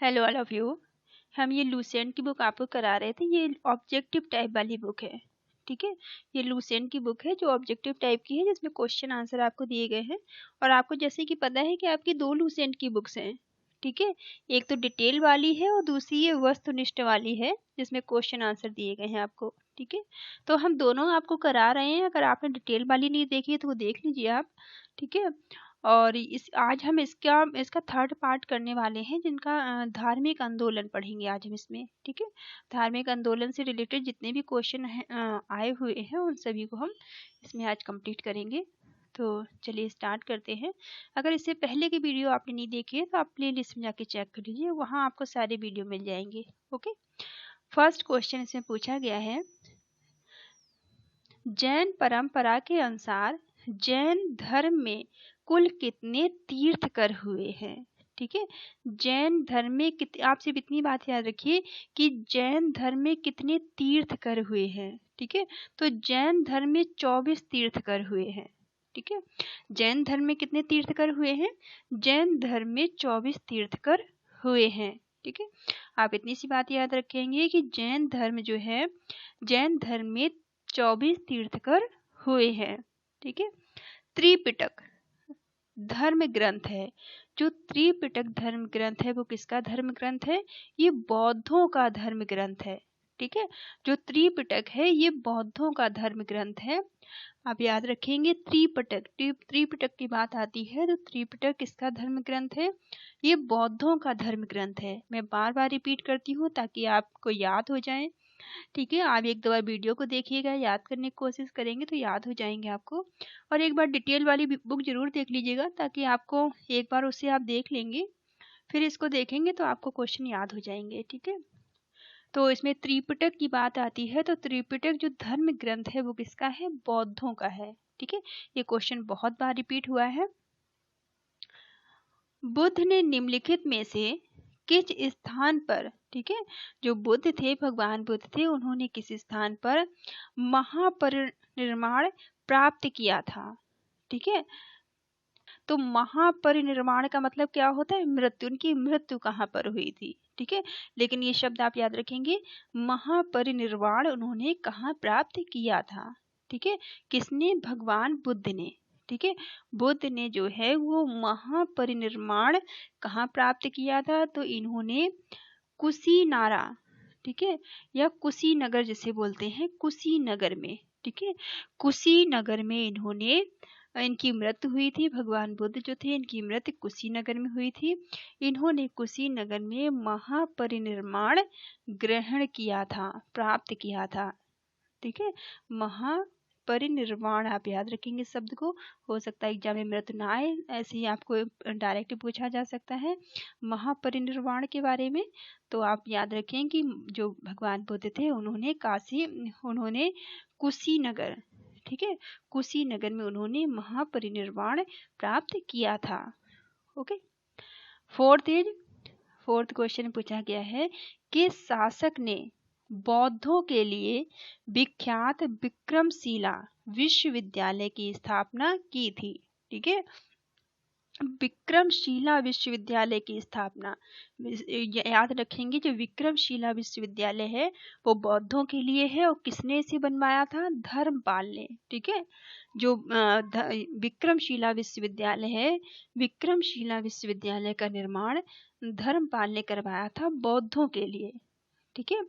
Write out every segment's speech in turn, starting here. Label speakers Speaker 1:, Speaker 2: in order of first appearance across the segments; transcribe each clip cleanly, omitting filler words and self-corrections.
Speaker 1: Hello all of you. हम ये Lucent की बुक आपको करा रहे थे। ये ऑब्जेक्टिव टाइप वाली बुक है, ठीक है। ये लूसेंट की बुक है जो ऑब्जेक्टिव टाइप की है, जिसमें क्वेश्चन आंसर आपको दिए गए हैं। और आपको जैसे कि पता है कि आपकी दो लूसेंट की बुक्स हैं, ठीक है। एक तो डिटेल वाली है और दूसरी ये वस्तुनिष्ठ वाली है, जिसमें क्वेश्चन आंसर दिए गए हैं आपको, ठीक है। तो हम दोनों आपको करा रहे हैं। अगर आपने डिटेल वाली नहीं देखी है तो वो देख लीजिए आप, ठीक है। और इस आज हम इसका थर्ड पार्ट करने वाले हैं, जिनका धार्मिक आंदोलन पढ़ेंगे आज हम इसमें, ठीक है। धार्मिक आंदोलन से रिलेटेड जितने भी क्वेश्चन आए हुए हैं उन सभी को हम इसमें आज कंप्लीट करेंगे। तो चलिए स्टार्ट करते हैं। अगर इससे पहले की वीडियो आपने नहीं देखी है तो आप प्ले लिस्ट में जाके चेक कर लीजिए, वहाँ आपको सारे वीडियो मिल जाएंगे। ओके, फर्स्ट क्वेश्चन इसमें पूछा गया है, जैन परंपरा के अनुसार जैन धर्म में कुल कितने तीर्थकर हुए हैं, ठीक है। जैन धर्म में आप सिर्फ इतनी बात याद रखिए कि जैन धर्म में कितने तीर्थकर हुए हैं, ठीक है। तो जैन धर्म में 24 तीर्थकर हुए हैं, ठीक है। जैन धर्म में कितने तीर्थकर हुए हैं? जैन धर्म में 24 तीर्थकर हुए हैं, ठीक है। आप इतनी सी बात याद रखेंगे कि जैन धर्म जो है, जैन धर्म में 24 तीर्थकर हुए हैं, ठीक है। त्रिपिटक धर्म ग्रंथ है। जो त्रिपिटक धर्म ग्रंथ है वो किसका धर्म ग्रंथ है? ये बौद्धों का धर्म ग्रंथ है, ठीक है। जो त्रिपिटक है ये बौद्धों का धर्म ग्रंथ है। आप याद रखेंगे त्रिपिटक, त्रिपिटक की बात आती है तो त्रिपिटक किसका धर्म ग्रंथ है? ये बौद्धों का धर्म ग्रंथ है। मैं बार बार रिपीट करती हूँ ताकि आपको याद हो जाए, ठीक है। आप एक दो बार वीडियो को देखिएगा, याद करने की कोशिश करेंगे तो याद हो जाएंगे आपको। और एक बार डिटेल वाली बुक जरूर देख लीजिएगा, ताकि आपको एक बार उसे आप देख लेंगे, फिर इसको देखेंगे तो आपको क्वेश्चन याद हो जाएंगे, ठीक है। तो इसमें त्रिपिटक की बात आती है तो त्रिपिटक जो धर्म ग्रंथ है वो किसका है? बौद्धों का है, ठीक है। ये क्वेश्चन बहुत बार रिपीट हुआ है। बुद्ध ने निम्नलिखित में से किस स्थान पर, ठीक है, जो बुद्ध थे, भगवान बुद्ध थे, उन्होंने किस स्थान पर महापरिनिर्वाण प्राप्त किया था, ठीक है। तो महापरिनिर्वाण का मतलब क्या होता है? मृत्यु। उनकी मृत्यु कहाँ पर हुई थी, ठीक है। लेकिन ये शब्द आप याद रखेंगे, महापरिनिर्वाण उन्होंने कहाँ प्राप्त किया था, ठीक है। किसने? भगवान बुद्ध ने, ठीक है। बुद्ध ने जो है वो महापरिनिर्वाण कहाँ प्राप्त किया था? तो इन्होंने कुशीनारा, ठीक है, या कुशीनगर जिसे बोलते हैं, कुशीनगर में, ठीक है। कुशीनगर में इनकी मृत्यु हुई थी। भगवान बुद्ध जो थे इनकी मृत्यु कुशीनगर में हुई थी। इन्होंने कुशीनगर में महापरिनिर्वाण ग्रहण किया था, प्राप्त किया था, ठीक है। महापरिनिर्वाण आप याद रखेंगे शब्द को। हो सकता है एग्जाम में मृत्यु ना आए, ऐसे ही आपको डायरेक्ट पूछा जा सकता है महापरिनिर्वाण के बारे में। तो आप याद रखें कि जो भगवान बुद्ध थे उन्होंने कुशीनगर, ठीक है, कुशीनगर में उन्होंने महापरिनिर्वाण प्राप्त किया था। ओके, फोर्थ क्वेश्चन पूछा गया है कि शासक ने बौद्धों के लिए विख्यात विक्रमशिला विश्वविद्यालय की स्थापना की थी, ठीक है। विक्रमशिला विश्वविद्यालय की स्थापना याद रखेंगे। जो विक्रमशिला विश्वविद्यालय है वो बौद्धों के लिए है और किसने इसे बनवाया था? धर्मपाल ने, ठीक है। जो विक्रमशिला विश्वविद्यालय है, विक्रमशिला विश्वविद्यालय का निर्माण धर्मपाल ने करवाया था बौद्धों के लिए, ठीक है।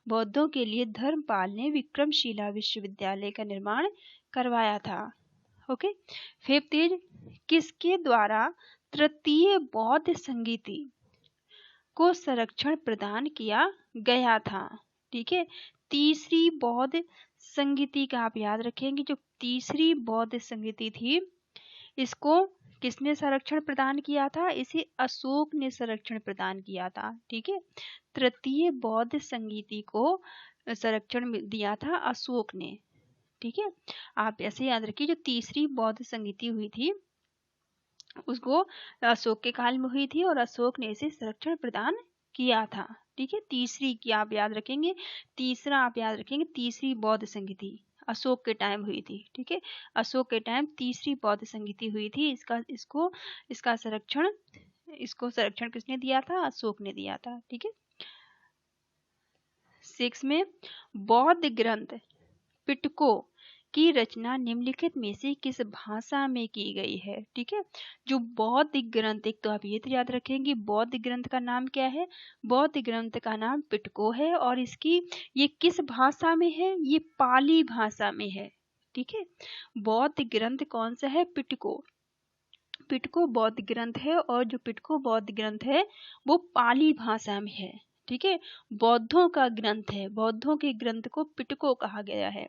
Speaker 1: बौद्धों के लिए धर्मपाल ने विक्रमशिला विश्वविद्यालय का निर्माण करवाया था। ओके, फिफ्थ इज, किसके द्वारा तृतीय बौद्ध संगीति को संरक्षण प्रदान किया गया था, ठीक है। तीसरी बौद्ध संगीति का आप याद रखेंगे, जो तीसरी बौद्ध संगीति थी इसको किसने संरक्षण प्रदान किया था? इसे अशोक ने संरक्षण प्रदान किया था, ठीक है। तृतीय बौद्ध संगीति को संरक्षण दिया था अशोक ने, ठीक है। आप ऐसे याद रखिए, जो तीसरी बौद्ध संगीति हुई थी उसको अशोक के काल में हुई थी और अशोक ने इसे संरक्षण प्रदान किया था, ठीक है। तीसरी की आप याद रखेंगे, तीसरा आप याद रखेंगे, तीसरी बौद्ध संगीति अशोक के टाइम हुई थी, ठीक है। अशोक के टाइम तीसरी बौद्ध संगीति हुई थी। इसका संरक्षण इसको संरक्षण किसने दिया था? अशोक ने दिया था। ठीक है। 6 में बौद्ध ग्रंथ पिटको की रचना निम्नलिखित में से किस भाषा में की गई है? ठीक है। जो बौद्ध ग्रंथ, एक तो आप ये तो याद रखेंगे बौद्ध ग्रंथ का नाम क्या है? बौद्ध ग्रंथ का नाम पिटको है और इसकी ये किस भाषा में है? ये पाली भाषा में है। ठीक है। बौद्ध ग्रंथ कौन सा है? पिटको। पिटको बौद्ध ग्रंथ है और जो पिटको बौद्ध ग्रंथ है वो पाली भाषा में है। ठीक है। बौद्धों का ग्रंथ है, बौद्धों के ग्रंथ को पिटको कहा गया है।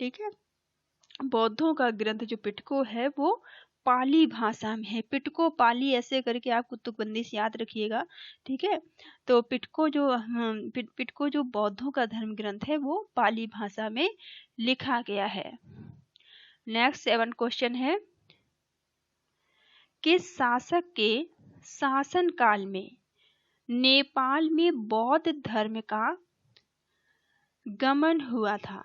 Speaker 1: ठीक है। बौद्धों का ग्रंथ जो पिटको है वो पाली भाषा में है। पिटको पाली ऐसे करके आप तुकबंदी से याद रखिएगा। ठीक है। तो पिटको जो बौद्धों का धर्म ग्रंथ है वो पाली भाषा में लिखा गया है। नेक्स्ट 7 क्वेश्चन है, किस शासक के शासन काल में नेपाल में बौद्ध धर्म का गमन हुआ था?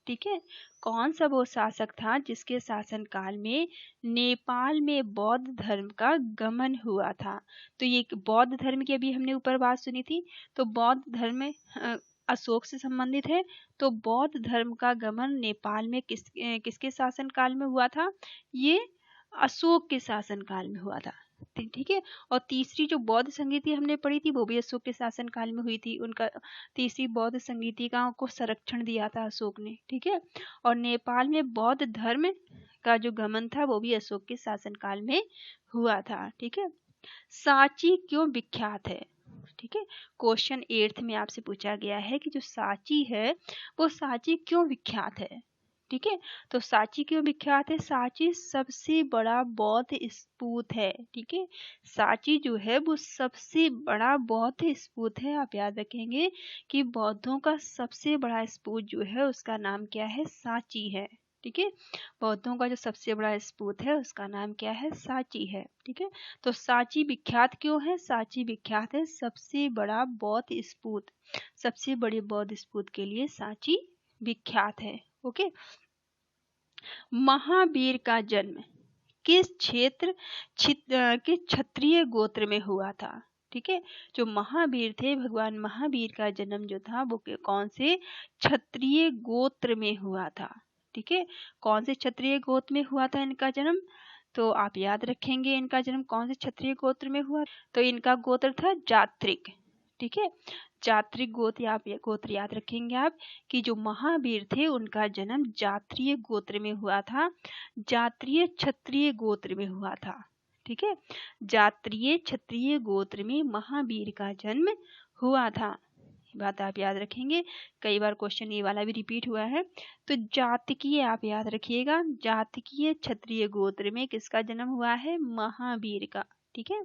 Speaker 1: ठीक है। कौन सा वो शासक था जिसके शासन काल में नेपाल में बौद्ध धर्म का गमन हुआ था? तो ये बौद्ध धर्म की अभी हमने ऊपर बात सुनी थी, तो बौद्ध धर्म अशोक से संबंधित है। तो बौद्ध धर्म का गमन नेपाल में किसके शासन काल में हुआ था? ये अशोक के शासन काल में हुआ था। ठीक है। और तीसरी जो बौद्ध संगीति हमने पढ़ी थी वो भी अशोक के शासन काल में हुई थी। उनका तीसरी बौद्ध संगीतिकाओं को संरक्षण दिया था अशोक ने। ठीक है। और नेपाल में बौद्ध धर्म का जो गमन था वो भी अशोक के शासन काल में हुआ था। ठीक है। सांची क्यों विख्यात है? ठीक है। क्वेश्चन 8 में आपसे पूछा गया है कि जो सांची है वो सांची क्यों विख्यात है? ठीक है। तो सांची क्यों विख्यात है? सांची सबसे बड़ा बौद्ध स्तूप है। ठीक है। सांची जो है वो सबसे बड़ा बौद्ध स्तूप है। आप याद रखेंगे कि बौद्धों का सबसे बड़ा स्तूप जो है उसका नाम क्या है? सांची है। ठीक है। बौद्धों का जो सबसे बड़ा स्तूप है उसका नाम क्या है? सांची है। ठीक है। तो सांची विख्यात क्यों है? सांची विख्यात है सबसे बड़ा बौद्ध स्तूप, सबसे बड़े बौद्ध स्तूप के लिए सांची विख्यात है। ओके। महावीर का जन्म किस क्षेत्र के क्षत्रिय गोत्र में हुआ था? ठीक है। जो महावीर थे, भगवान महावीर का जन्म जो था वो कौन से क्षत्रिय गोत्र में हुआ था? ठीक है। कौन से क्षत्रिय गोत्र में हुआ था इनका जन्म? तो आप याद रखेंगे इनका जन्म कौन से क्षत्रिय गोत्र में हुआ? तो इनका गोत्र था जात्रिक। ठीक है। जात्रिक गोत्र याद रखेंगे आप कि जो महावीर थे उनका जन्म जात्रिय गोत्र में हुआ था, जात्रिय क्षत्रिय गोत्र में हुआ था। ठीक है। जात्रिय क्षत्रिय गोत्र में महावीर का जन्म हुआ था। बात आप याद रखेंगे। कई बार क्वेश्चन ये वाला भी रिपीट हुआ है। तो जातकीय आप याद रखिएगा, जातकीय क्षत्रिय गोत्र में किसका जन्म हुआ है? महावीर का। ठीक है।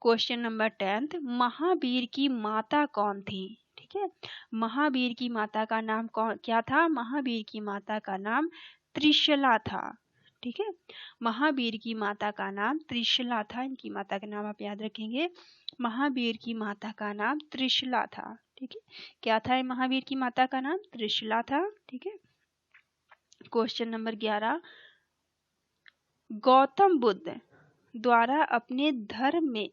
Speaker 1: क्वेश्चन नंबर 10, महावीर की माता कौन थी? ठीक है। महावीर की माता का नाम क्या था? महावीर की माता का नाम त्रिशला था। ठीक है। महावीर की माता का नाम त्रिशला था। इनकी माता का नाम आप याद रखेंगे। महावीर की माता का नाम त्रिशला था। ठीक है। क्या था महावीर की माता का नाम? त्रिशला था। ठीक है। क्वेश्चन नंबर 11, गौतम बुद्ध द्वारा अपने धर्म में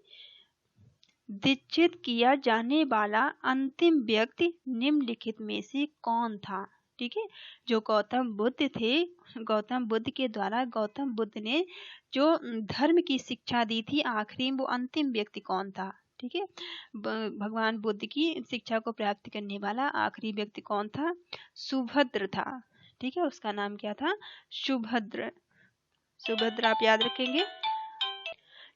Speaker 1: दीक्षित किया जाने वाला अंतिम व्यक्ति निम्नलिखित में से कौन था? ठीक है। जो गौतम बुद्ध थे, गौतम बुद्ध के द्वारा गौतम बुद्ध ने जो धर्म की शिक्षा दी थी, आखिरी वो अंतिम व्यक्ति कौन था? ठीक है। भगवान बुद्ध की शिक्षा को प्राप्त करने वाला आखिरी व्यक्ति कौन था? सुभद्र था। ठीक है। उसका नाम क्या था? सुभद्र। सुभद्र आप याद रखेंगे।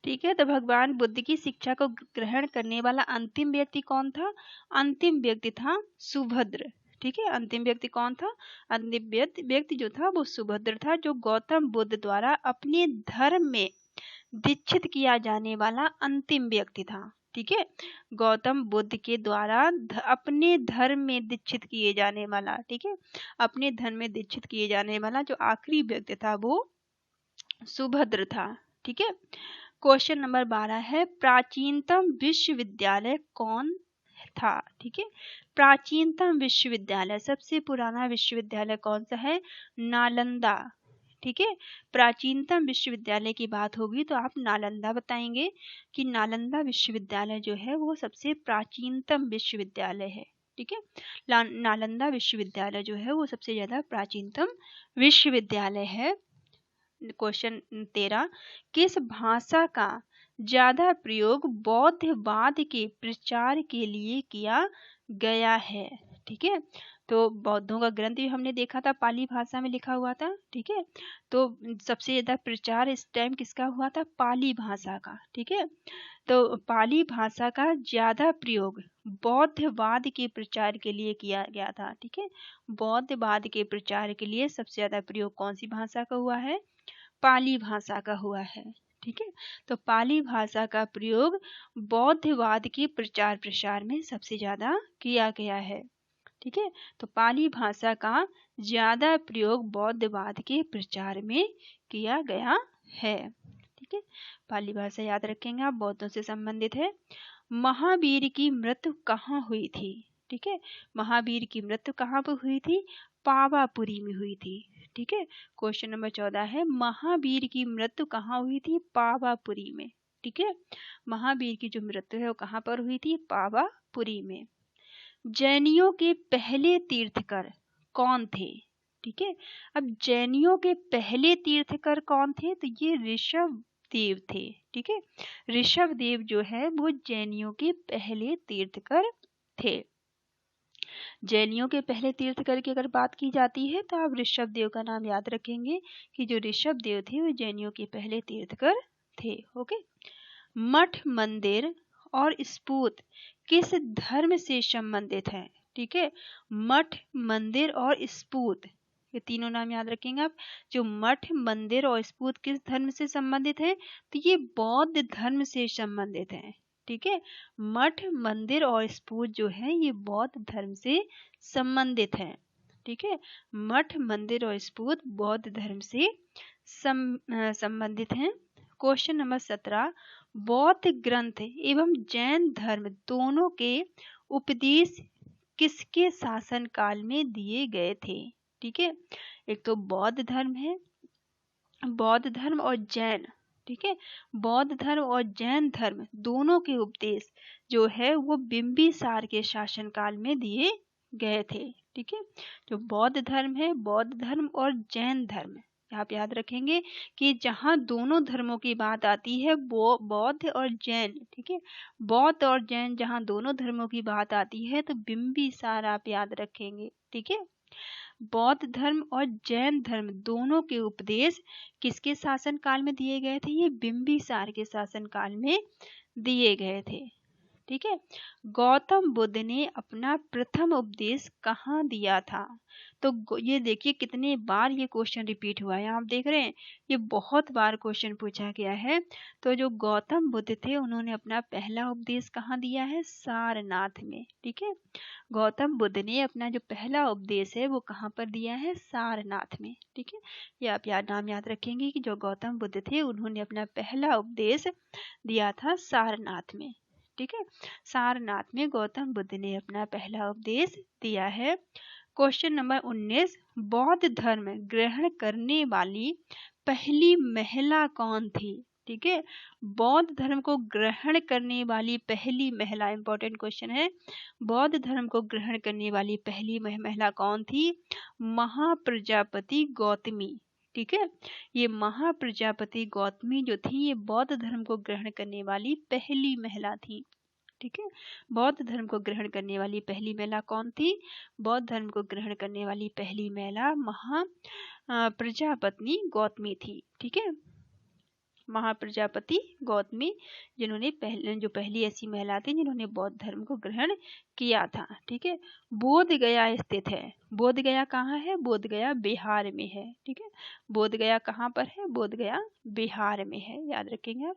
Speaker 1: ठीक है। तो भगवान बुद्ध की शिक्षा को ग्रहण करने वाला अंतिम व्यक्ति कौन था? अंतिम व्यक्ति था सुभद्र। ठीक है। अंतिम व्यक्ति कौन था? अंतिम व्यक्ति जो था वो सुभद्र था, जो गौतम बुद्ध द्वारा अपने धर्म में दीक्षित किया जाने वाला अंतिम व्यक्ति था। ठीक है। गौतम बुद्ध के द्वारा अपने धर्म में दीक्षित किए जाने वाला, ठीक है, अपने धर्म में दीक्षित किए जाने वाला जो आखिरी व्यक्ति था वो सुभद्र था। ठीक है। क्वेश्चन नंबर 12 है, प्राचीनतम विश्वविद्यालय कौन था? ठीक है। प्राचीनतम विश्वविद्यालय, सबसे पुराना विश्वविद्यालय कौन सा है? नालंदा। ठीक है। प्राचीनतम विश्वविद्यालय की बात होगी तो आप नालंदा बताएंगे कि नालंदा विश्वविद्यालय जो है वो सबसे प्राचीनतम विश्वविद्यालय है। ठीक है, नालंदा विश्वविद्यालय जो है वो सबसे ज्यादा प्राचीनतम विश्वविद्यालय है। क्वेश्चन 13, किस भाषा का ज्यादा प्रयोग बौद्धवाद के प्रचार के लिए किया गया है? ठीक है, तो बौद्धों का ग्रंथ भी हमने देखा था पाली भाषा में लिखा हुआ था। ठीक है, तो सबसे ज्यादा प्रचार इस टाइम किसका हुआ था? पाली भाषा का। ठीक है, तो पाली भाषा का ज्यादा प्रयोग बौद्धवाद के प्रचार के लिए किया गया था। ठीक है, बौद्धवाद के प्रचार के लिए सबसे ज्यादा प्रयोग कौन सी भाषा का हुआ है? पाली भाषा का हुआ है। ठीक है, तो पाली भाषा का प्रयोग बौद्धवाद के प्रचार प्रसार में सबसे ज्यादा किया गया है। ठीक है, तो पाली भाषा का ज्यादा प्रयोग बौद्धवाद के प्रचार में किया गया है। ठीक है, पाली भाषा याद रखेंगे आप, बौद्धों से संबंधित है। महावीर की मृत्यु कहाँ हुई थी? ठीक है, महावीर की मृत्यु कहाँ पर हुई थी? पावापुरी में हुई थी। ठीक है, क्वेश्चन नंबर 14 है, महावीर की मृत्यु कहाँ हुई थी? पावापुरी में। ठीक है, महावीर की जो मृत्यु है वो कहाँ पर हुई थी? पावापुरी में। जैनियों के पहले तीर्थकर कौन थे? ठीक है, अब जैनियों के पहले तीर्थकर कौन थे? तो ये ऋषभ देव थे। ठीक है, ऋषभ देव जो है वो जैनियों के पहले तीर्थकर थे। जैनियों के पहले तीर्थकर की अगर बात की जाती है तो आप ऋषभ देव का नाम याद रखेंगे कि जो ऋषभ देव थे वो जैनियों के पहले तीर्थकर थे। ओके, मठ, मंदिर और स्पूत किस धर्म से संबंधित है? ठीक है, मठ, मंदिर और स्पूत, ये तीनों नाम याद रखेंगे आप। जो मठ, मंदिर और स्पूत किस धर्म से संबंधित है? तो ये बौद्ध धर्म से संबंधित है। ठीक है, मठ, मंदिर और स्पूत जो है ये बौद्ध धर्म से संबंधित है। ठीक है, मठ, मंदिर और स्पूत बौद्ध धर्म से संबंधित हैं। क्वेश्चन नंबर 17, बौद्ध ग्रंथ एवं जैन धर्म दोनों के उपदेश किसके शासन काल में दिए गए थे? ठीक है, एक तो बौद्ध धर्म है, बौद्ध धर्म और जैन। ठीक है, बौद्ध धर्म और जैन धर्म दोनों के उपदेश जो है वो बिंबिसार के शासन काल में दिए गए थे। ठीक है, जो बौद्ध धर्म है, बौद्ध धर्म और जैन धर्म, आप याद रखेंगे कि जहाँ दोनों धर्मों की बात आती है वो बौद्ध और जैन। ठीक है, बौद्ध और जैन जहाँ दोनों धर्मों की बात आती है तो बिंबिसार आप याद रखेंगे। ठीक है, बौद्ध धर्म और जैन धर्म दोनों के उपदेश किसके शासन काल में दिए गए थे? ये बिंबिसार के शासन काल में दिए गए थे। ठीक है, गौतम बुद्ध ने अपना प्रथम उपदेश कहाँ दिया था? तो ये देखिए कितने बार ये क्वेश्चन रिपीट हुआ है, आप देख रहे हैं ये बहुत बार क्वेश्चन पूछा गया है। तो जो गौतम बुद्ध थे उन्होंने अपना पहला उपदेश कहाँ दिया है? सारनाथ में। ठीक है, गौतम बुद्ध ने अपना जो पहला उपदेश है वो कहाँ पर दिया है? सारनाथ में। ठीक है, ये आप नाम याद रखेंगे कि जो गौतम बुद्ध थे उन्होंने अपना पहला उपदेश दिया था सारनाथ में। ठीक है, सारनाथ में गौतम बुद्ध ने अपना पहला उपदेश दिया है। क्वेश्चन नंबर 19, बौद्ध धर्म ग्रहण करने वाली पहली महिला कौन थी? ठीक है, बौद्ध धर्म को ग्रहण करने वाली पहली महिला, इंपॉर्टेंट क्वेश्चन है, बौद्ध धर्म को ग्रहण करने वाली पहली महिला कौन थी? महाप्रजापति गौतमी। ठीक है, ये महाप्रजापति गौतमी जो थी ये बौद्ध धर्म को ग्रहण करने वाली पहली महिला थी। ठीक है, बौद्ध धर्म को ग्रहण करने वाली पहली महिला कौन थी? बौद्ध धर्म को ग्रहण करने वाली पहली महिला महाप्रजापति गौतमी थी। ठीक है, महाप्रजापति गौतमी जिन्होंने पहली ऐसी महिला थी जिन्होंने बौद्ध धर्म को ग्रहण किया था। ठीक है, बोध गया स्थित है। बोध गया कहाँ है? बोध गया बिहार में है। ठीक है, बोध गया कहाँ पर है? बोध गया बिहार में है, याद रखेंगे आप।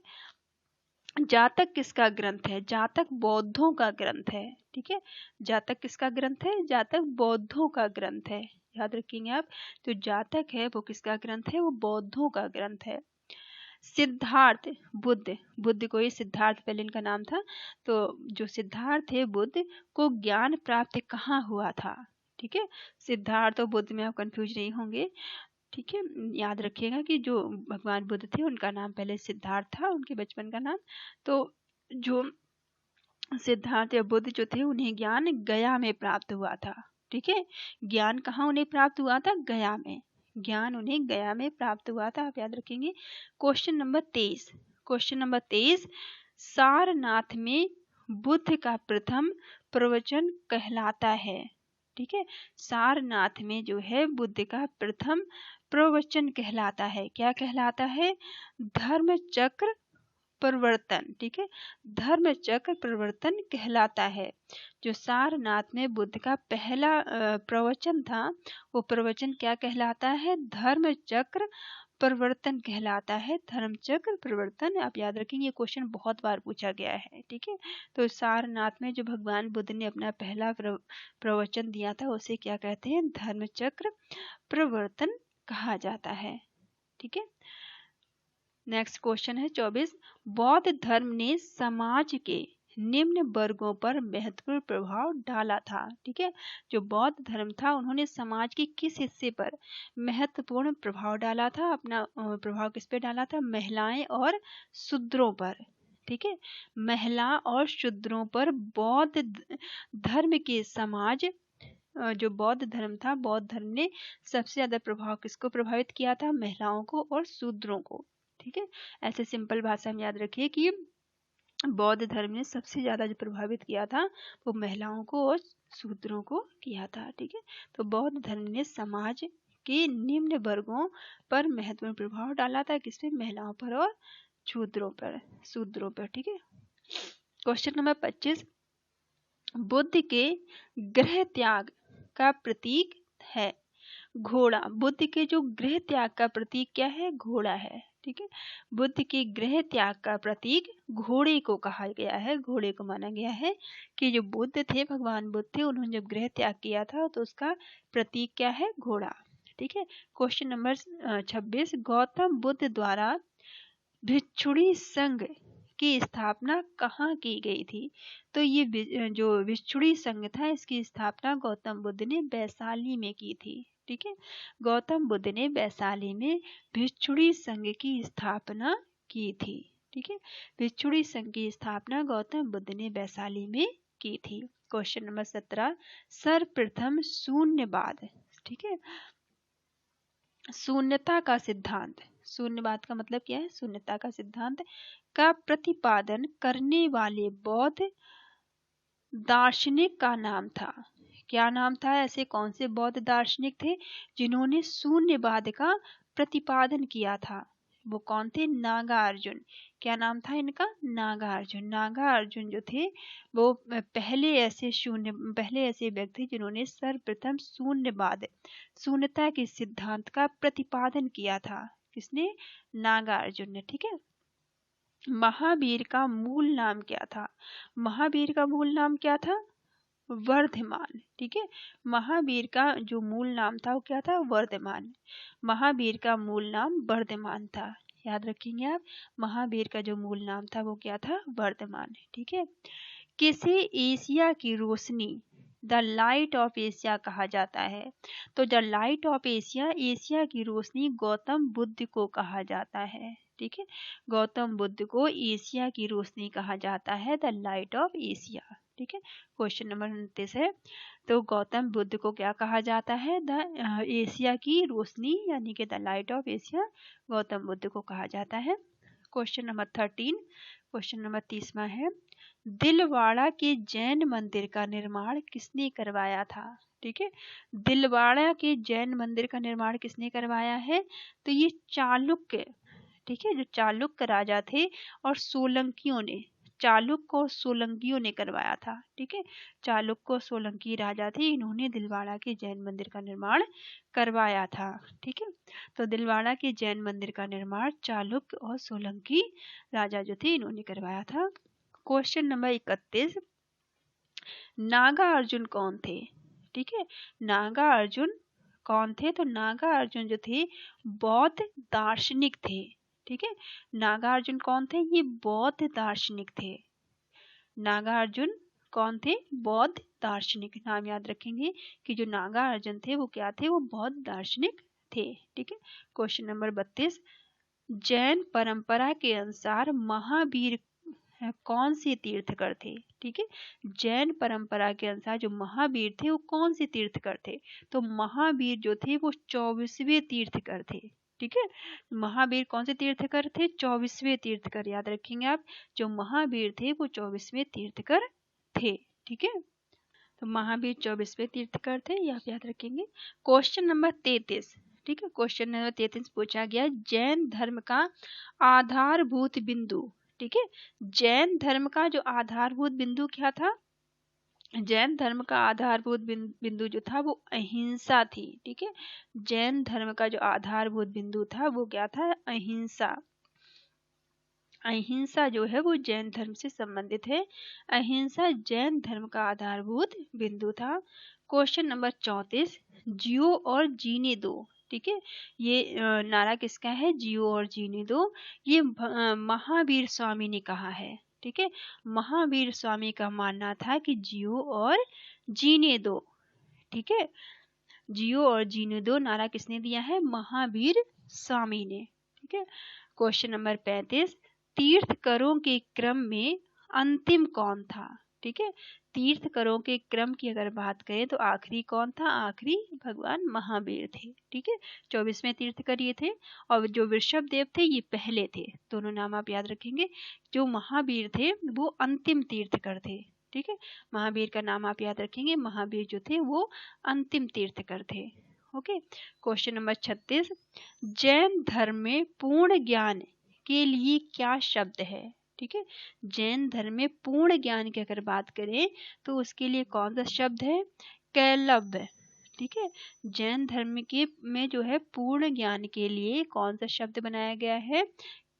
Speaker 1: जातक किसका ग्रंथ है? जातक बौद्धों का ग्रंथ है। ठीक है, जातक किसका ग्रंथ है? जातक बौद्धों का ग्रंथ है, याद रखेंगे आप। तो जातक है वो किसका ग्रंथ है? वो बौद्धों का ग्रंथ है। सिद्धार्थ बुद्ध, बुद्ध को ही सिद्धार्थ पहले इनका नाम था, तो जो सिद्धार्थ है बुद्ध को ज्ञान प्राप्त कहाँ हुआ था? ठीक है, सिद्धार्थ और बुद्ध में आप कंफ्यूज नहीं होंगे। ठीक है, याद रखिएगा कि जो भगवान बुद्ध थे उनका नाम पहले सिद्धार्थ था, उनके बचपन का नाम। तो जो सिद्धार्थ या बुद्ध जो थे उन्हें ज्ञान गया में प्राप्त हुआ था। ठीक है, ज्ञान कहाँ उन्हें प्राप्त हुआ था? गया में। ज्ञान उन्हें गया में प्राप्त हुआ था, आप याद रखेंगे। Question number 23, question number 23, Sarnath में बुद्ध का प्रथम प्रवचन कहलाता है। ठीक है, सारनाथ में जो है बुद्ध का प्रथम प्रवचन कहलाता है। क्या कहलाता है? धर्म चक्र प्रवर्तन। ठीक है, धर्म चक्र प्रवर्तन कहलाता है। जो सारनाथ में बुद्ध का पहला प्रवचन था, वो प्रवचन क्या कहलाता है? धर्म चक्र प्रवर्तन कहलाता है। धर्म चक्र प्रवर्तन, आप याद रखेंगे, क्वेश्चन बहुत बार पूछा गया है। ठीक है, तो सारनाथ में जो भगवान बुद्ध ने अपना पहला प्रवचन दिया था उसे क्या कहते हैं? धर्म चक्र प्रवर्तन कहा जाता है। ठीक है, नेक्स्ट क्वेश्चन है 24, बौद्ध धर्म ने समाज के निम्न वर्गों पर महत्वपूर्ण प्रभाव डाला था। ठीक है, जो बौद्ध धर्म था उन्होंने समाज के किस हिस्से पर महत्वपूर्ण प्रभाव डाला था? अपना प्रभाव किस पे डाला था? महिलाएं और शूद्रों पर। ठीक है, महिला और शूद्रों पर बौद्ध धर्म के समाज, जो बौद्ध धर्म था, बौद्ध धर्म ने सबसे ज्यादा प्रभाव किसको प्रभावित किया था? महिलाओं को और शूद्रों को। ठीक है, ऐसे सिंपल भाषा में याद रखिए कि बौद्ध धर्म ने सबसे ज्यादा जो प्रभावित किया था वो महिलाओं को और शूद्रों को किया था। ठीक है, तो बौद्ध धर्म ने समाज के निम्न वर्गों पर महत्वपूर्ण प्रभाव डाला था। किसपे? महिलाओं पर और शूद्रों पर। ठीक है, क्वेश्चन नंबर 25, बुद्ध के गृह त्याग का प्रतीक है घोड़ा। बुद्ध के जो गृह त्याग का प्रतीक क्या है? घोड़ा है। ठीक है, बुद्ध के गृह त्याग का प्रतीक घोड़े को कहा गया है। घोड़े को माना गया है कि जो बुद्ध थे, भगवान बुद्ध थे, उन्होंने जब गृह त्याग किया था तो उसका प्रतीक क्या है? घोड़ा। ठीक है, क्वेश्चन नंबर 26, गौतम बुद्ध द्वारा भिक्षुणी संघ की स्थापना कहाँ की गई थी? तो ये जो भिक्षुणी संघ था इसकी स्थापना गौतम बुद्ध ने वैशाली में की थी। ठीक है, गौतम बुद्ध ने वैशाली में भिक्षुणी संघ की स्थापना की थी। ठीक है, भिक्षुणी संघ की स्थापना गौतम बुद्ध ने वैशाली में की थी। क्वेश्चन नंबर 17, सर्वप्रथम शून्यवाद। ठीक है, शून्यता का सिद्धांत, शून्यवाद का मतलब क्या है? शून्यता का सिद्धांत का प्रतिपादन करने वाले बौद्ध दार्शनिक का नाम था। क्या नाम था? ऐसे कौन से बौद्ध दार्शनिक थे जिन्होंने शून्यवाद का प्रतिपादन किया था? वो कौन थे? नागार्जुन। क्या नाम था इनका? नागार्जुन। नागार्जुन जो थे वो पहले ऐसे व्यक्ति जिन्होंने सर्वप्रथम शून्यवाद, शून्यता के सिद्धांत का प्रतिपादन किया था। किसने? नागार्जुन ने। ठीक है, महावीर का मूल नाम क्या था? महावीर का मूल नाम क्या था? वर्धमान। ठीक है, महावीर का जो मूल नाम था वो क्या था? वर्धमान। महावीर का मूल नाम वर्धमान था। याद रखेंगे आप, महावीर का जो मूल नाम था वो क्या था? वर्धमान। ठीक है, किसे एशिया की रोशनी, द लाइट ऑफ एशिया कहा जाता है? तो the light of Asia, Asia की रोशनी गौतम बुद्ध को कहा जाता है। ठीक है, गौतम बुद्ध को एशिया की रोशनी कहा जाता है, द लाइट ऑफ एशिया। ठीक है, क्वेश्चन नंबर 29 है, तो गौतम बुद्ध को क्या कहा जाता है? द एशिया की रोशनी, यानी कि the light of Asia Gautam Buddha को कहा जाता है। क्वेश्चन नंबर 13, क्वेश्चन नंबर 30वां है, दिलवाड़ा के जैन मंदिर का निर्माण किसने करवाया था? ठीक है, दिलवाड़ा के जैन मंदिर का निर्माण किसने करवाया है? तो ये चालुक्य। ठीक है, जो चालुक्य राजा थे और सोलंकियों ने, चालुक्य और सोलंकियों ने करवाया था। ठीक है, चालुक्य और सोलंकी राजा थे, इन्होंने दिलवाड़ा के जैन मंदिर का निर्माण करवाया था। ठीक है, तो दिलवाड़ा के जैन मंदिर का निर्माण चालुक्य और सोलंकी राजा जो थे इन्होंने करवाया था। क्वेश्चन नंबर 31, नागा अर्जुन कौन थे? ठीक है, नागा अर्जुन कौन थे? तो नागा अर्जुन जो थे बौद्ध दार्शनिक थे। ठीक है, नागा अर्जुन कौन थे? ये बौद्ध दार्शनिक थे। नागा अर्जुन कौन थे? बौद्ध दार्शनिक। नाम याद रखेंगे कि जो नागा अर्जुन थे वो क्या थे? वो बौद्ध दार्शनिक थे। ठीक है, क्वेश्चन नंबर 32, जैन परंपरा के अनुसार महावीर कौन से तीर्थकर थे? ठीक है, जैन परंपरा के अनुसार जो महावीर थे वो कौन से तीर्थकर थे? तो महावीर जो थे वो 24वें तीर्थकर थे। ठीक है, महावीर कौन से तीर्थकर थे? 24वें तीर्थकर, याद रखेंगे आप, जो महावीर थे वो 24वें तीर्थकर थे। ठीक है, तो महावीर 24वें तीर्थकर थे, ये आप याद रखेंगे। क्वेश्चन नंबर 33, ठीक है, क्वेश्चन नंबर 33 पूछा गया, जैन धर्म का आधारभूत बिंदु। ठीक है, जैन धर्म का जो आधारभूत बिंदु क्या था? जैन धर्म का आधारभूत बिंदु जो था वो अहिंसा थी। ठीक है, जैन धर्म का जो आधारभूत बिंदु था वो क्या था? अहिंसा। अहिंसा जो है वो जैन धर्म से संबंधित है। अहिंसा जैन धर्म का आधारभूत बिंदु था। क्वेश्चन नंबर 34, जियो और जीने दो। ठीक है, ये नारा किसका है? जियो और जीने दो, ये महावीर स्वामी ने कहा है। ठीक है, महावीर स्वामी का मानना था कि जियो और जीने दो। ठीक है, जियो और जीने दो नारा किसने दिया है? महावीर स्वामी ने। ठीक है, क्वेश्चन नंबर 35, तीर्थकरों के क्रम में अंतिम कौन था? ठीक है, तीर्थकरों के क्रम की अगर बात करें तो आखिरी कौन था? आखिरी भगवान महावीर थे। ठीक है, 24वें तीर्थकर ये थे, और जो वृषभ देव थे ये पहले थे। दोनों नाम आप याद रखेंगे। जो महावीर थे वो अंतिम तीर्थकर थे। ठीक है, महावीर का नाम आप याद रखेंगे, महावीर जो थे वो अंतिम तीर्थकर थे। ओके, क्वेश्चन नंबर 36, जैन धर्म में पूर्ण ज्ञान के लिए क्या शब्द है? ठीक है, जैन धर्म में पूर्ण ज्ञान की अगर बात करें तो उसके लिए कौन सा शब्द है? कैलव्य। ठीक है, जैन धर्म के में जो है पूर्ण ज्ञान के लिए कौन सा शब्द बनाया गया है?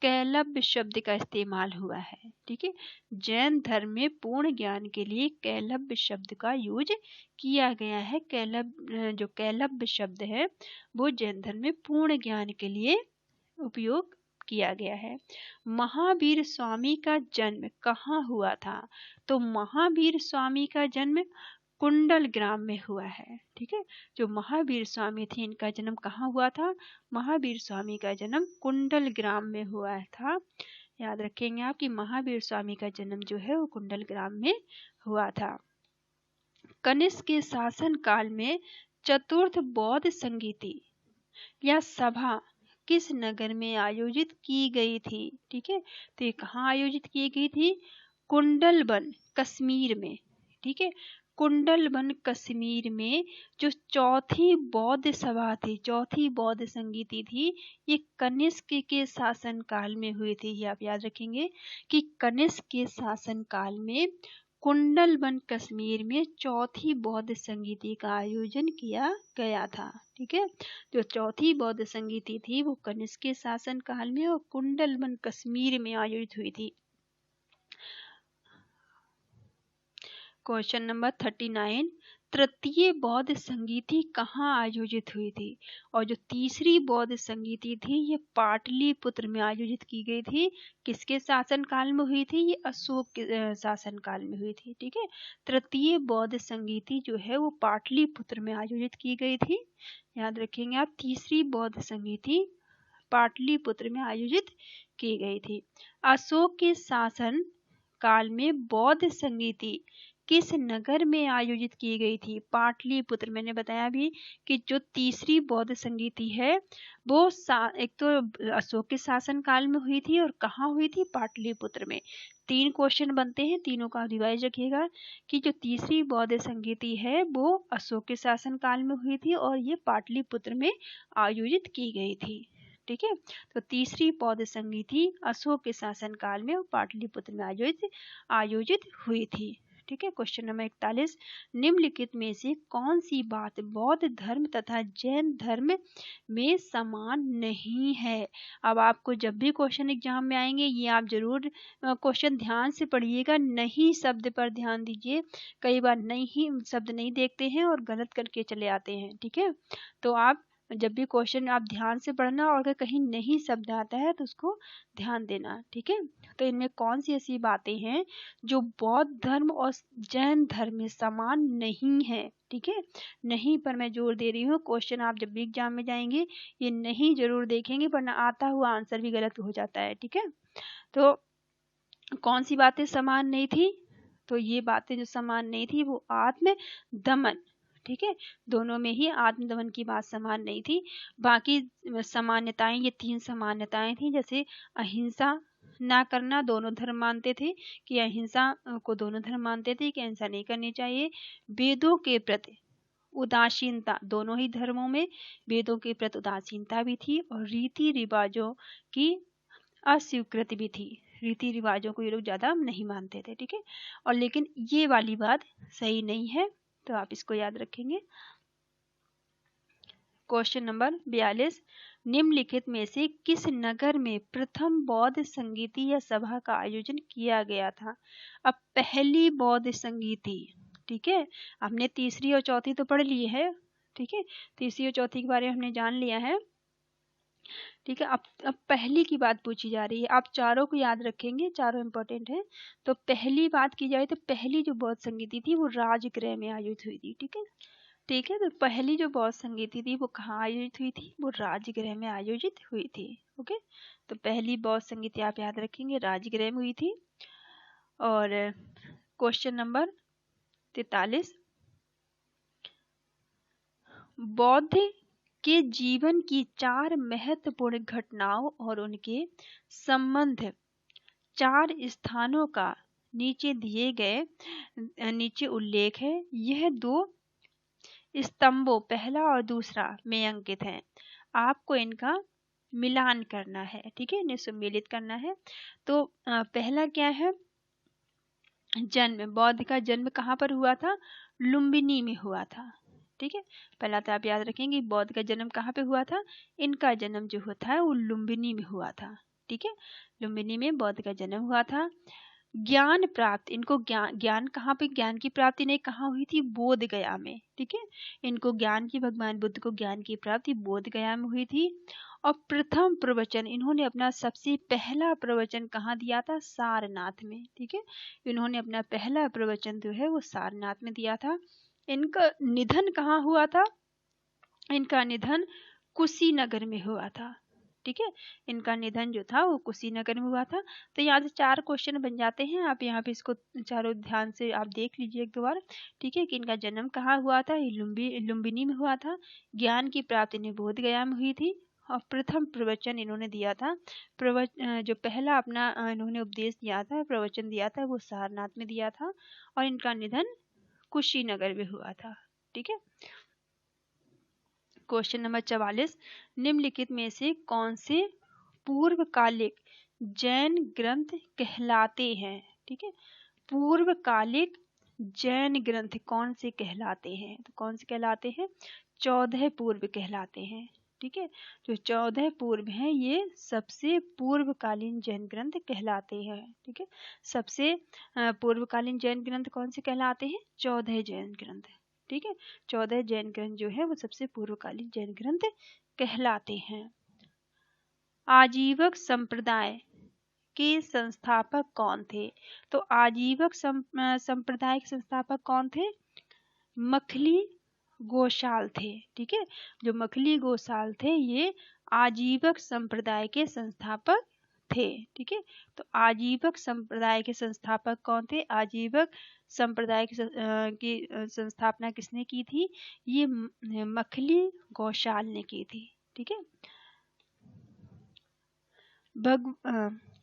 Speaker 1: कैलव्य शब्द का इस्तेमाल हुआ है। ठीक है, जैन धर्म में पूर्ण ज्ञान के लिए कैलव्य शब्द का यूज किया गया है। जो कैलव्य शब्द है वो जैन धर्म में पूर्ण ज्ञान के लिए उपयोग किया गया है। महावीर स्वामी का जन्म कहाँ हुआ था? तो महावीर स्वामी का जन्म कुंडल ग्राम में हुआ है। ठीक है, जो महावीर स्वामी थे इनका जन्म कहाँ हुआ था? महावीर स्वामी का जन्म कुंडल ग्राम में हुआ था। याद रखेंगे आप कि महावीर स्वामी का जन्म जो है वो कुंडल ग्राम में हुआ था। कनिष्क के शासन काल में चतुर्थ बौद्ध संगीति या सभा किस नगर में आयोजित की गई थी? ठीक है, तो ये कहाँ आयोजित की गई थी? कुंडलबन कश्मीर में। ठीक है, कुंडलबन कश्मीर में जो चौथी बौद्ध सभा थी, चौथी बौद्ध संगीति थी, ये कनिष्क के शासन काल में हुई थी। ये आप याद रखेंगे कि कनिष्क के शासन काल में कुंडलबन कश्मीर में चौथी बौद्ध संगीति का आयोजन किया गया था। ठीक है, जो चौथी बौद्ध संगीति थी वो कनिष्क के शासन काल में और कुंडलबन कश्मीर में आयोजित हुई थी। क्वेश्चन नंबर 39, तृतीय बौद्ध संगीति कहाँ आयोजित हुई थी? और जो तीसरी बौद्ध संगीति थी ये पाटलिपुत्र में आयोजित की गई थी। किसके शासन काल में हुई थी? ये अशोक के शासन काल में हुई थी। ठीक है, तृतीय बौद्ध संगीति जो है वो पाटलिपुत्र में आयोजित की गई थी। याद रखेंगे आप, तीसरी बौद्ध संगीति पाटलिपुत्र में आयोजित की गई थी। अशोक के शासन काल में बौद्ध संगीति किस नगर में आयोजित की गई थी? पाटलिपुत्र। मैंने बताया भी कि जो तीसरी बौद्ध संगीति है वो एक तो अशोक के शासन काल में हुई थी और कहाँ हुई थी? पाटलिपुत्र में। 3 क्वेश्चन बनते हैं, तीनों का रिवाइज रखिएगा कि जो तीसरी बौद्ध संगीति है वो अशोक के शासन काल में हुई थी और ये पाटलिपुत्र में आयोजित की गई थी। ठीक है, तो तीसरी बौद्ध संगीति अशोक के शासन काल में और पाटलिपुत्र में आयोजित हुई थी। ठीक है, क्वेश्चन नंबर 41, निम्नलिखित में से कौन सी बात बौद्ध धर्म तथा जैन धर्म में समान नहीं है? अब आपको जब भी क्वेश्चन एग्जाम में आएंगे ये आप जरूर क्वेश्चन ध्यान से पढ़िएगा, नहीं शब्द पर ध्यान दीजिए। कई बार नहीं शब्द नहीं देखते हैं और गलत करके चले आते हैं। ठीक है, तो आप जब भी क्वेश्चन आप ध्यान से पढ़ना, और अगर कहीं नहीं शब्द आता है तो उसको ध्यान देना, ठीक है। तो इनमें कौन सी ऐसी बातें हैं जो बौद्ध धर्म और जैन धर्म में समान नहीं है, ठीक है। नहीं पर मैं जोर दे रही हूँ, क्वेश्चन आप जब भी एग्जाम में जाएंगे ये नहीं जरूर देखेंगे, वरना आता हुआ आंसर भी गलत हो जाता है, ठीक है। तो कौन सी बातें समान नहीं थी, तो ये बातें जो समान नहीं थी वो आत्म दमन, ठीक है। दोनों में ही आत्मदमन की बात समान नहीं थी। बाकी सामान्यताएं, ये 3 सामान्यताएं थी, जैसे अहिंसा ना करना, दोनों धर्म मानते थे कि अहिंसा को दोनों धर्म मानते थे कि अहिंसा नहीं करनी चाहिए। वेदों के प्रति उदासीनता, दोनों ही धर्मों में वेदों के प्रति उदासीनता भी थी, और रीति रिवाजों की अस्वीकृति भी थी। रीति रिवाजों को ये लोग ज्यादा नहीं मानते थे, ठीक है। और लेकिन ये वाली बात सही नहीं है, तो आप इसको याद रखेंगे। क्वेश्चन नंबर 42, निम्नलिखित में से किस नगर में प्रथम बौद्ध संगीति या सभा का आयोजन किया गया था। अब पहली बौद्ध संगीति, ठीक है, हमने तीसरी और चौथी तो पढ़ ली है, ठीक है। तीसरी और चौथी के बारे में हमने जान लिया है, ठीक है। अब पहली की बात पूछी जा रही है, आप चारों को याद रखेंगे, चारों इंपॉर्टेंट है। तो पहली बात की जाए तो पहली जो बौद्ध संगीति थी वो राजगृह में आयोजित हुई थी, ठीक है, ठीक है। तो पहली जो बौद्ध संगीति थी वो कहाँ आयोजित हुई थी, वो राजगृह में आयोजित हुई थी, ओके। तो पहली बौद्ध संगीति आप याद रखेंगे राजगृह में हुई थी। और क्वेश्चन नंबर 43, बौद्ध के जीवन की 4 महत्वपूर्ण घटनाओं और उनके संबंध 4 स्थानों का नीचे दिए गए नीचे उल्लेख है। यह 2 स्तंभों पहला और दूसरा में अंकित है, आपको इनका मिलान करना है, ठीक है, इन्हें सम्मिलित करना है। तो पहला क्या है, जन्म, बौद्ध का जन्म कहाँ पर हुआ था, लुम्बिनी में हुआ था, ठीक है। पहला तो आप याद रखेंगे बौद्ध का जन्म कहाँ पे हुआ था, इनका जन्म जो होता है वो लुम्बिनी में हुआ था, ठीक है। लुम्बिनी में बौद्ध का जन्म हुआ था। ज्ञान प्राप्त, इनको ज्ञान कहाँ पे, ज्ञान की प्राप्ति नहीं कहाँ हुई थी, बोध गया में, ठीक है। इनको ज्ञान की, भगवान बुद्ध को ज्ञान की प्राप्ति बोध गया में हुई थी। और प्रथम प्रवचन, इन्होंने अपना सबसे पहला प्रवचन कहाँ दिया था, सारनाथ में, ठीक है। इन्होंने अपना पहला प्रवचन जो है वो सारनाथ में दिया था। इनका निधन कहाँ हुआ था, इनका निधन कुशीनगर में हुआ था, ठीक है। इनका निधन जो था वो कुशीनगर में हुआ था। तो यहाँ से 4 क्वेश्चन बन जाते हैं, आप यहाँ पे इसको चारों ध्यान से आप देख लीजिए एक दो बार, ठीक है। कि इनका जन्म कहाँ हुआ था, लुम्बिनी में हुआ था। ज्ञान की प्राप्ति इन्हें बोध गया में हुई थी। और प्रथम प्रवचन इन्होंने दिया था, जो पहला अपना इन्होंने उपदेश दिया था, प्रवचन दिया था, वो सारनाथ में दिया था। और इनका निधन कुशीनगर में हुआ था, ठीक है। क्वेश्चन नंबर 44, निम्नलिखित में से कौन से पूर्वकालिक जैन ग्रंथ कहलाते हैं, ठीक है। पूर्वकालिक जैन ग्रंथ कौन से कहलाते हैं, तो कौन से कहलाते हैं, 14 पूर्व कहलाते हैं, ठीक है। जो 14 पूर्व हैं ये सबसे पूर्वकालीन जैन ग्रंथ कहलाते हैं, ठीक है। सबसे पूर्वकालीन जैन ग्रंथ कौन से कहलाते हैं, 14 जैन ग्रंथ, ठीक है। 14 जैन ग्रंथ जो है वो सबसे पूर्वकालीन जैन ग्रंथ कहलाते हैं। आजीवक संप्रदाय के संस्थापक कौन थे, तो आजीवक संप्रदाय के संस्थापक कौन थे, मखली गोशाल थे, ठीक है। जो मखली गोशाल थे ये आजीवक संप्रदाय के संस्थापक थे, ठीक है। तो आजीवक संप्रदाय के संस्थापक कौन थे, आजीवक संप्रदाय की संस्थापना किसने की थी, ये मखली गोशाल ने की थी, ठीक है।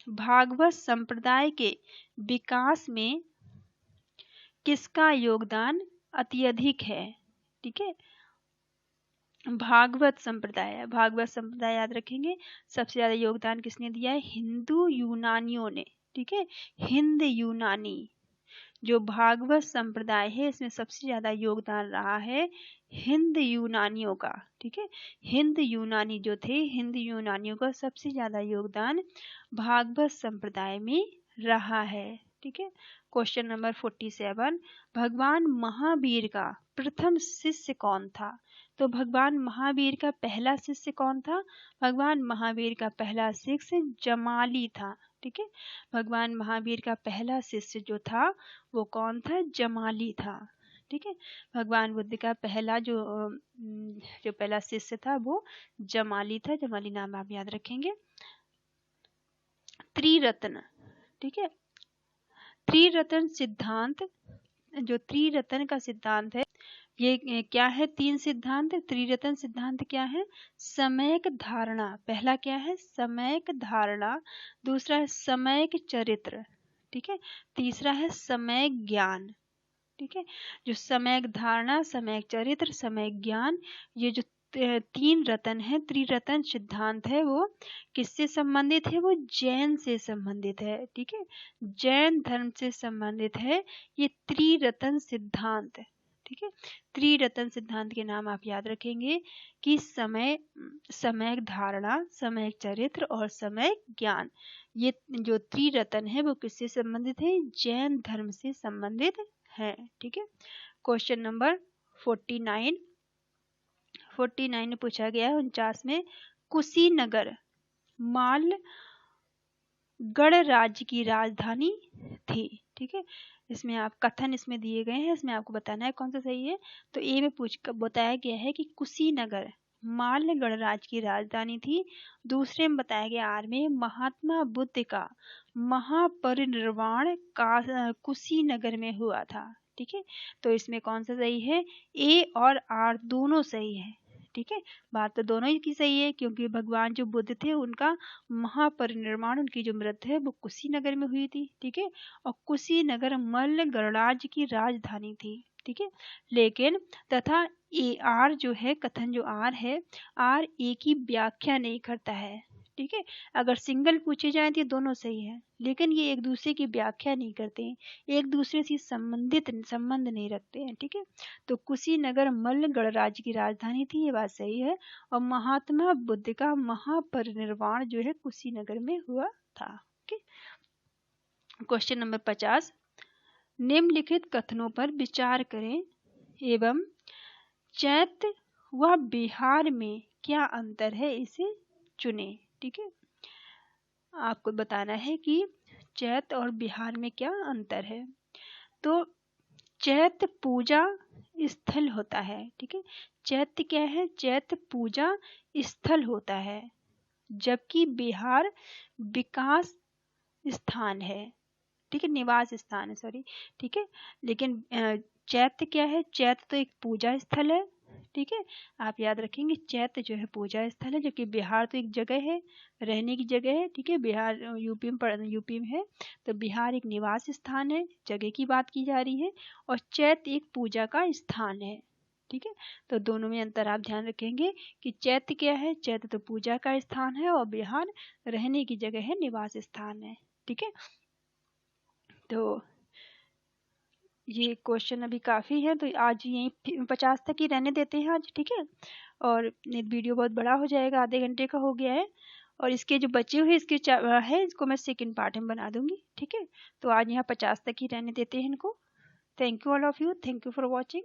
Speaker 1: भागवत संप्रदाय के विकास में किसका योगदान अत्यधिक है, ठीक है। भागवत संप्रदाय याद रखेंगे, सबसे ज्यादा योगदान किसने दिया है, हिंदू यूनानियों ने, ठीक है। हिंद यूनानी जो भागवत संप्रदाय है इसमें सबसे ज्यादा योगदान रहा है हिंद यूनानियों का, ठीक है। हिंद यूनानी जो थे, हिंद यूनानियों का सबसे ज्यादा योगदान भागवत संप्रदाय में रहा है, ठीक है। क्वेश्चन नंबर 47, भगवान महावीर का प्रथम शिष्य कौन था, तो भगवान महावीर का पहला शिष्य कौन था? भगवान महावीर का पहला शिष्य जमाली था। ठीक है, भगवान महावीर का पहला शिष्य जो था वो कौन था? जमाली था। ठीक है, भगवान बुद्ध का पहला जो पहला शिष्य था वो जमाली था। जमाली नाम आप याद रखेंगे। त्रिरत्न, ठीक है, त्रिरत्न सिद्धांत, जो त्रिरत्न का सिद्धांत है ये क्या है? 3 सिद्धांत। त्रिरत्न सिद्धांत क्या है? समयक धारणा, पहला क्या है? समयक धारणा, दूसरा है समयक चरित्र, ठीक है, तीसरा है समय ज्ञान। ठीक है, जो समयक धारणा, समयक चरित्र, समय ज्ञान, ये जो 3 रत्न है, त्रिरत्न सिद्धांत है, वो किससे संबंधित है? वो जैन से संबंधित है। ठीक है, जैन धर्म से संबंधित है ये त्रिरत्न सिद्धांत। ठीक है, त्रिरत्न सिद्धांत के नाम आप याद रखेंगे कि समय, समयक धारणा, समयक चरित्र और समय ज्ञान, ये जो त्रिरत्न है वो किससे संबंधित है? जैन धर्म से संबंधित है। ठीक है, क्वेश्चन नंबर 49 में पूछा गया है 49 में, कुशीनगर माल गणराज्य की राजधानी थी। ठीक है, इसमें आप कथन इसमें दिए गए हैं, इसमें आपको बताना है कौन सा सही है। तो ए में बताया गया है कि कुशीनगर माल्य गणराज्य की राजधानी थी। दूसरे में बताया गया आर में महात्मा बुद्ध का महापरिनिर्वाण कुशीनगर में हुआ था। ठीक है, तो इसमें कौन सा सही है? ए और आर दोनों सही है। ठीक है, बात तो दोनों ही की सही है, क्योंकि भगवान जो बुद्ध थे उनका महापरिनिर्वाण, उनकी जो मृत्यु है वो कुशीनगर में हुई थी। ठीक है, और कुशीनगर मल्ल गणराज्य की राजधानी थी। ठीक है, लेकिन तथा ए आर जो है, कथन जो आर है, आर ए की व्याख्या नहीं करता है। ठीक है, अगर सिंगल पूछे जाए तो ये दोनों सही है, लेकिन ये एक दूसरे की व्याख्या नहीं करते हैं, एक दूसरे से संबंध नहीं रखते हैं। ठीक है, तो कुशीनगर मल्ल गणराज्य की राजधानी थी, ये बात सही है। और महात्मा बुद्ध का महापरिनिर्वाण जो है कुशीनगर में हुआ था। क्वेश्चन नंबर 50, निम्नलिखित कथनों पर विचार करें एवं चैत्य व बिहार में क्या अंतर है इसे चुनें। ठीक है, आपको बताना है कि चैत्य और बिहार में क्या अंतर है। तो चैत्य पूजा स्थल होता है। ठीक है, चैत्य क्या है? चैत्य पूजा स्थल होता है, जबकि बिहार विकास स्थान है। ठीक है, निवास स्थान है, सॉरी। ठीक है, लेकिन चैत्य क्या है? चैत्य तो एक पूजा स्थल है। ठीक है, आप याद रखेंगे चैत्य जो है पूजा स्थल है, जबकि बिहार तो एक जगह है, रहने की जगह है। ठीक है, बिहार यूपी में है, तो बिहार एक निवास स्थान है, जगह की बात की जा रही है, और चैत्य एक पूजा का स्थान है। ठीक है, तो दोनों में अंतर आप ध्यान रखेंगे कि चैत्य क्या है? चैत्य तो पूजा का स्थान है और बिहार रहने की जगह है, निवास स्थान है। ठीक है, तो ये क्वेश्चन अभी काफ़ी है, तो आज यही 50 तक ही रहने देते हैं आज। ठीक है, और वीडियो बहुत बड़ा हो जाएगा, आधे घंटे का हो गया है, और इसके जो बचे हुए इसके है, इसको मैं सेकंड पार्ट में बना दूंगी। ठीक है, तो आज यहाँ 50 तक ही रहने देते हैं इनको। Thank you all of you, thank you for watching.